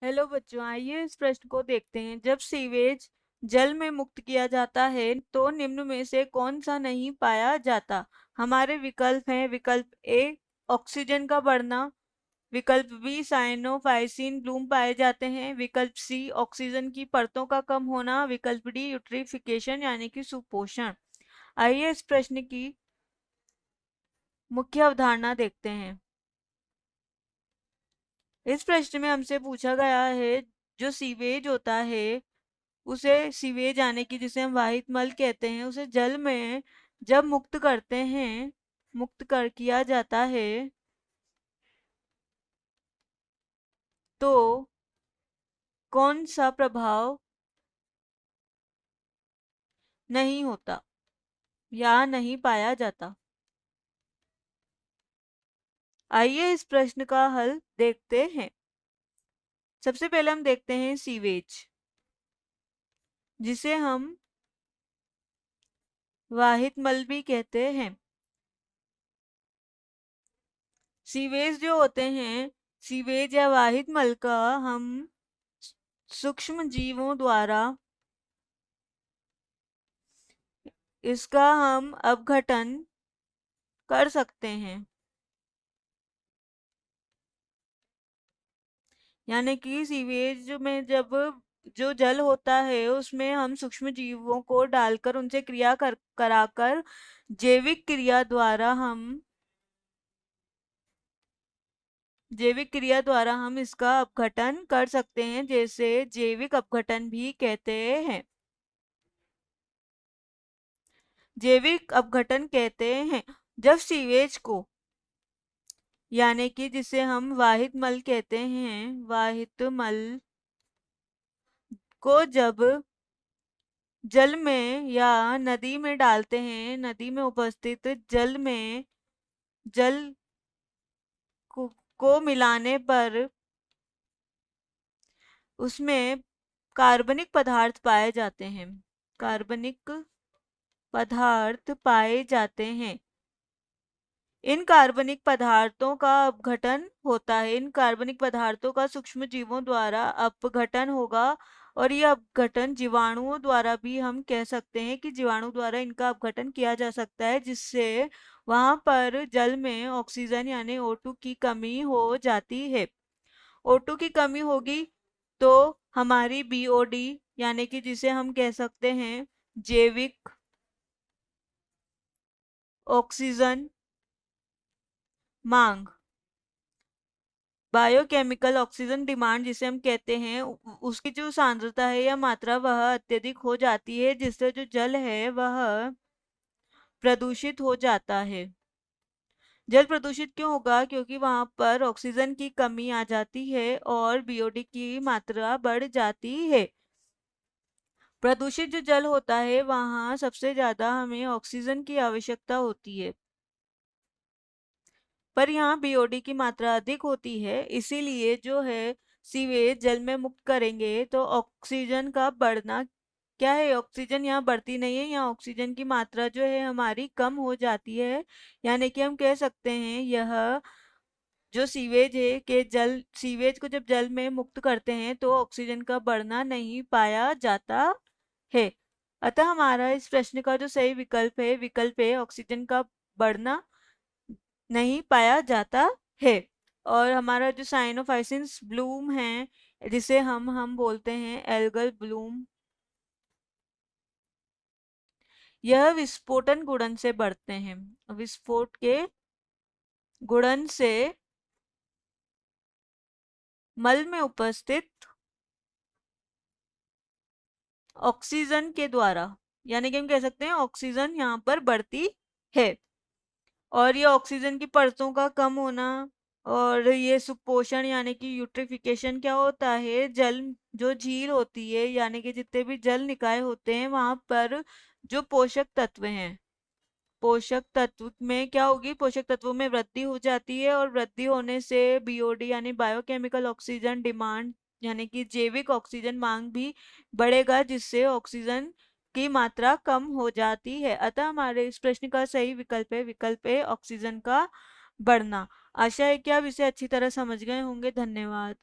Hello बच्चों, आइए इस प्रश्न को देखते हैं। जब सीवेज जल में मुक्त किया जाता है तो निम्न में से कौन सा नहीं पाया जाता। हमारे विकल्प हैं। विकल्प ए ऑक्सीजन का बढ़ना, विकल्प बी साइनोफाइसिन ब्लूम पाए जाते हैं, विकल्प सी ऑक्सीजन की परतों का कम होना, विकल्प डी यूट्रिफिकेशन यानी कि सुपोषण। आइए इस प्रश्न की मुख्य अवधारणा देखते हैं। इस प्रश्न में हमसे पूछा गया है, जो सीवेज होता है उसे सीवेज यानी कि जिसे हम वाहित मल कहते हैं, उसे जल में जब मुक्त करते हैं, मुक्त कर किया जाता है तो कौन सा प्रभाव नहीं होता या नहीं पाया जाता। आइए इस प्रश्न का हल देखते हैं। सबसे पहले हम देखते हैं सीवेज, जिसे हम वाहित मल भी कहते हैं। सीवेज जो होते हैं, सीवेज या वाहित मल का हम सूक्ष्म जीवों द्वारा इसका हम अपघटन कर सकते हैं। यानी कि सीवेज में जब जो जल होता है उसमें हम सूक्ष्म जीवों को डालकर उनसे क्रिया कराकर जैविक क्रिया द्वारा हम इसका अपघटन कर सकते हैं, जैसे जैविक अपघटन भी कहते हैं। जैविक अपघटन कहते हैं जब सीवेज को, यानी कि जिसे हम वाहित मल कहते हैं, वाहित मल को जब जल में या नदी में डालते हैं, नदी में उपस्थित जल को मिलाने पर उसमें कार्बनिक पदार्थ पाए जाते हैं। कार्बनिक पदार्थ पाए जाते हैं। इन कार्बनिक पदार्थों का अपघटन होता है। इन कार्बनिक पदार्थों का सूक्ष्म जीवों द्वारा अपघटन होगा, और यह अपघटन जीवाणुओं द्वारा भी हम कह सकते हैं कि जीवाणु द्वारा इनका अपघटन किया जा सकता है, जिससे वहां पर जल में ऑक्सीजन यानी O2 की कमी हो जाती है। O2 की कमी होगी तो हमारी BOD यानी कि जिसे हम कह सकते हैं जैविक ऑक्सीजन मांग, बायोकेमिकल ऑक्सीजन डिमांड जिसे हम कहते हैं, उसकी जो सांद्रता है या मात्रा वह अत्यधिक हो जाती है, जिससे जो जल है वह प्रदूषित हो जाता है। जल प्रदूषित क्यों होगा? क्योंकि वहां पर ऑक्सीजन की कमी आ जाती है और BOD की मात्रा बढ़ जाती है। प्रदूषित जो जल होता है वहां सबसे ज्यादा हमें ऑक्सीजन की आवश्यकता होती है, पर यहाँ BOD की मात्रा अधिक होती है। इसीलिए जो है सीवेज जल में मुक्त करेंगे तो ऑक्सीजन का बढ़ना क्या है, ऑक्सीजन यहाँ बढ़ती नहीं है, यहाँ ऑक्सीजन की मात्रा जो है हमारी कम हो जाती है। यानी कि हम कह सकते हैं यह जो सीवेज है कि जल सीवेज को जब जल में मुक्त करते हैं तो ऑक्सीजन का बढ़ना नहीं पाया जाता है। अतः हमारा इस प्रश्न का जो सही विकल्प है, विकल्प है ऑक्सीजन का बढ़ना नहीं पाया जाता है। और हमारा जो साइनोफाइसिन्स ब्लूम है, जिसे हम बोलते हैं एल्गल ब्लूम, यह विस्फोटन गुणन से बढ़ते हैं। विस्फोट के गुणन से मल में उपस्थित ऑक्सीजन के द्वारा, यानी कि हम कह सकते हैं ऑक्सीजन यहाँ पर बढ़ती है। और ये ऑक्सीजन की परतों का कम होना और ये सुपोषण यानी कि यूट्रिफिकेशन क्या होता है, जल जो झील होती है यानी कि जितने भी जल निकाय होते हैं वहां पर जो पोषक तत्व हैं, पोषक तत्व में क्या होगी, पोषक तत्वों में वृद्धि हो जाती है, और वृद्धि होने से BOD यानी बायोकेमिकल ऑक्सीजन डिमांड यानी कि जैविक ऑक्सीजन मांग भी बढ़ेगा, जिससे ऑक्सीजन की मात्रा कम हो जाती है। अतः हमारे इस प्रश्न का सही विकल्प है ऑक्सीजन का बढ़ना। आशा है कि आप इसे अच्छी तरह समझ गए होंगे। धन्यवाद।